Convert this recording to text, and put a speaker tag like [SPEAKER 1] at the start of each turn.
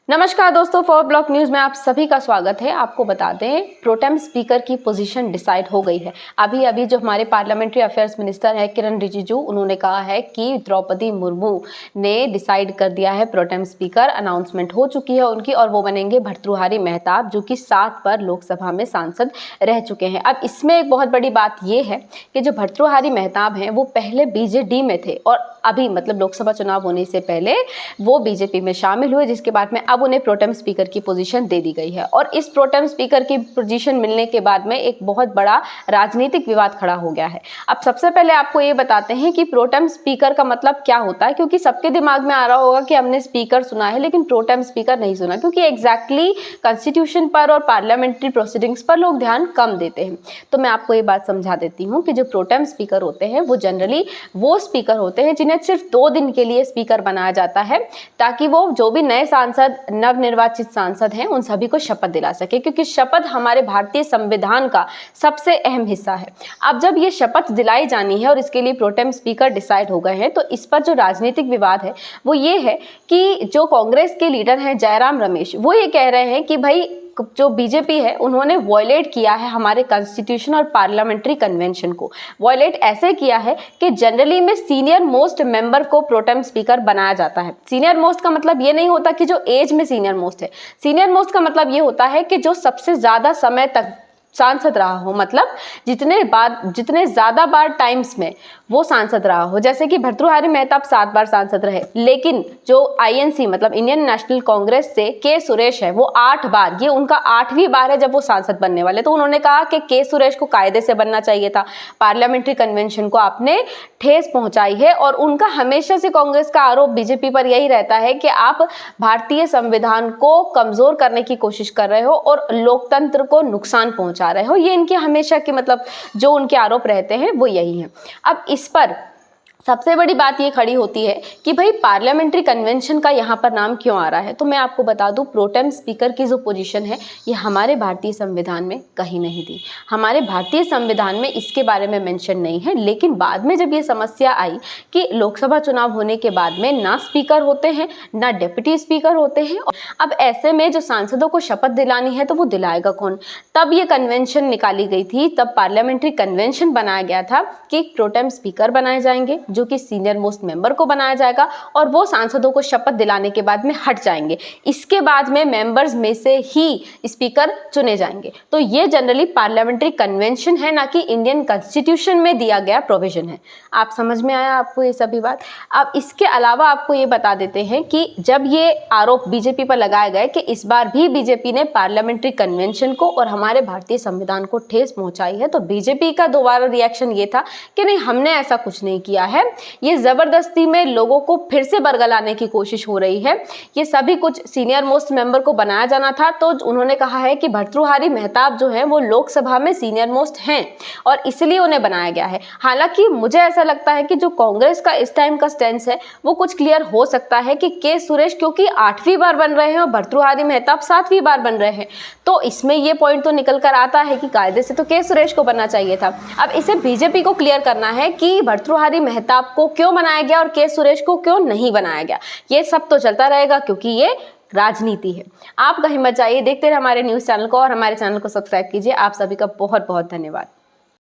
[SPEAKER 1] नमस्कार दोस्तों, for block news में आप सभी का स्वागत है। आपको बता दें, प्रोटेम स्पीकर की पोजीशन डिसाइड हो गई है। अभी जो हमारे पार्लियामेंट्री अफेयर्स मिनिस्टर है किरण रिजिजू, उन्होंने कहा है कि द्रौपदी मुर्मू ने डिसाइड कर दिया है प्रोटेम स्पीकर। अनाउंसमेंट हो चुकी है उनकी और वो बनेंगे भर्तृहारी मेहताब, जो कि 7 बार लोकसभा में सांसद रह चुके हैं। अब इसमें एक बहुत बड़ी बात ये है कि जो भर्तृहारी मेहताब हैं वो पहले बीजेडी में थे और अभी मतलब लोकसभा चुनाव होने से पहले वो बीजेपी में शामिल हुए, जिसके बाद में अब उन्हें प्रोटेम स्पीकर की पोजीशन दे दी गई है। और इस प्रोटेम स्पीकर की पोजीशन मिलने के बाद में एक बहुत बड़ा राजनीतिक विवाद खड़ा हो गया है। अब सबसे पहले आपको ये बताते हैं कि प्रोटेम स्पीकर का मतलब क्या होता है, क्योंकि सबके दिमाग में आ रहा होगा कि हमने स्पीकर सुना है लेकिन प्रोटेम स्पीकर नहीं सुना, क्योंकि एग्जैक्टली कॉन्स्टिट्यूशन पर और पार्लियामेंट्री प्रोसीडिंग्स पर लोग ध्यान कम देते हैं। तो मैं आपको ये बात समझा देती हूँ कि जो प्रोटेम स्पीकर होते हैं वो जनरली वो स्पीकर होते हैं जिन्हें सिर्फ 2 दिन के लिए स्पीकर बनाया जाता है, ताकि वो जो भी नए सांसद, नवनिर्वाचित सांसद हैं, उन सभी को शपथ दिला सके, क्योंकि शपथ हमारे भारतीय संविधान का सबसे अहम हिस्सा है। अब जब ये शपथ दिलाई जानी है और इसके लिए प्रोटेम स्पीकर डिसाइड हो गए हैं, तो इस पर जो राजनीतिक विवाद है वो ये है कि जो कांग्रेस के लीडर हैं जयराम रमेश, वो ये कह रहे हैं कि भाई जो बीजेपी है उन्होंने वॉयलेट किया है हमारे कॉन्स्टिट्यूशन और पार्लियामेंट्री कन्वेंशन को। वॉयलेट ऐसे किया है कि जनरली में सीनियर मोस्ट मेंबर को प्रोटेम स्पीकर बनाया जाता है। सीनियर मोस्ट का मतलब ये नहीं होता कि जो एज में सीनियर मोस्ट है। सीनियर मोस्ट का मतलब ये होता है कि जो सबसे ज्यादा समय तक सांसद रहा हो, मतलब जितने ज्यादा बार टाइम्स में वो सांसद रहा हो। जैसे कि भर्तृहारी मेहताब 7 बार सांसद रहे, लेकिन जो आईएनसी मतलब इंडियन नेशनल कांग्रेस से के सुरेश है वो 8 बार, ये उनका 8वीं बार है जब वो सांसद बनने वाले। तो उन्होंने कहा कि के सुरेश को कायदे से बनना चाहिए था। पार्लियामेंट्री कन्वेंशन को आपने ठेस पहुंचाई है। और उनका हमेशा से कांग्रेस का आरोप बीजेपी पर यही रहता है कि आप भारतीय संविधान को कमजोर करने की कोशिश कर रहे हो और लोकतंत्र को नुकसान पहुंचा रहे हो। ये इनके हमेशा के मतलब जो उनके आरोप रहते हैं वो यही है। अब इस पर सबसे बड़ी बात ये खड़ी होती है कि भाई पार्लियामेंट्री कन्वेंशन का यहाँ पर नाम क्यों आ रहा है। तो मैं आपको बता दूं, प्रोटेम स्पीकर की जो पोजीशन है ये हमारे भारतीय संविधान में कहीं नहीं दी। हमारे भारतीय संविधान में इसके बारे में मेंशन नहीं है। लेकिन बाद में जब ये समस्या आई कि लोकसभा चुनाव होने के बाद में ना स्पीकर होते हैं ना डिप्टी स्पीकर होते हैं, अब ऐसे में जो सांसदों को शपथ दिलानी है तो वो दिलाएगा कौन। तब ये कन्वेंशन निकाली गई थी, तब पार्लियामेंट्री कन्वेंशन बनाया गया था कि प्रोटेम स्पीकर बनाए जाएंगे जो कि सीनियर मोस्ट मेंबर को बनाया जाएगा और वो सांसदों को शपथ दिलाने के बाद में हट जाएंगे। इसके बाद में मेंबर्स में से ही स्पीकर चुने जाएंगे। तो ये जनरली पार्लियामेंट्री कन्वेंशन है, ना कि इंडियन कॉन्स्टिट्यूशन में दिया गया प्रोविजन है। आप समझ में आया आपको ये सभी बात। अब इसके अलावा आपको ये बता देते हैं कि जब ये आरोप बीजेपी पर लगाए गए कि इस बार भी बीजेपी ने पार्लियामेंट्री कन्वेंशन को और हमारे भारतीय संविधान को ठेस पहुंचाई है, तो बीजेपी का दोबारा रिएक्शन ये था कि नहीं, हमने ऐसा कुछ नहीं किया है। ये जबरदस्ती में लोगों को फिर से बरगलाने की कोशिश हो रही है। ये सभी कुछ सीनियर मोस्ट मेंबर को बनाया जाना था। तो उन्होंने कहा है कि भर्तृहारी मेहताब जो है वो लोकसभा में सीनियर मोस्ट हैं और इसलिए उन्हें बनाया गया है। हालांकि मुझे ऐसा लगता है कि जो कांग्रेस का इस टाइम का स्टैंड है वो कुछ क्लियर हो सकता है कि के सुरेश क्योंकि 8वीं बार बन रहे हैं और भर्तृहारी मेहताब 7वीं बार बन रहे हैं, तो इसमें ये पॉइंट तो निकल कर आता है कि कायदे से तो के सुरेश को बनना चाहिए था। अब इसे बीजेपी को क्लियर करना है कि भर्तृहारी मेहताब को क्यों बनाया गया और के सुरेश को क्यों नहीं बनाया गया। ये सब तो चलता रहेगा क्योंकि ये राजनीति है। आप कहीं मत जाइए, देखते रहिए हमारे न्यूज़ चैनल को और हमारे चैनल को सब्सक्राइब कीजिए। आप सभी का बहुत बहुत धन्यवाद।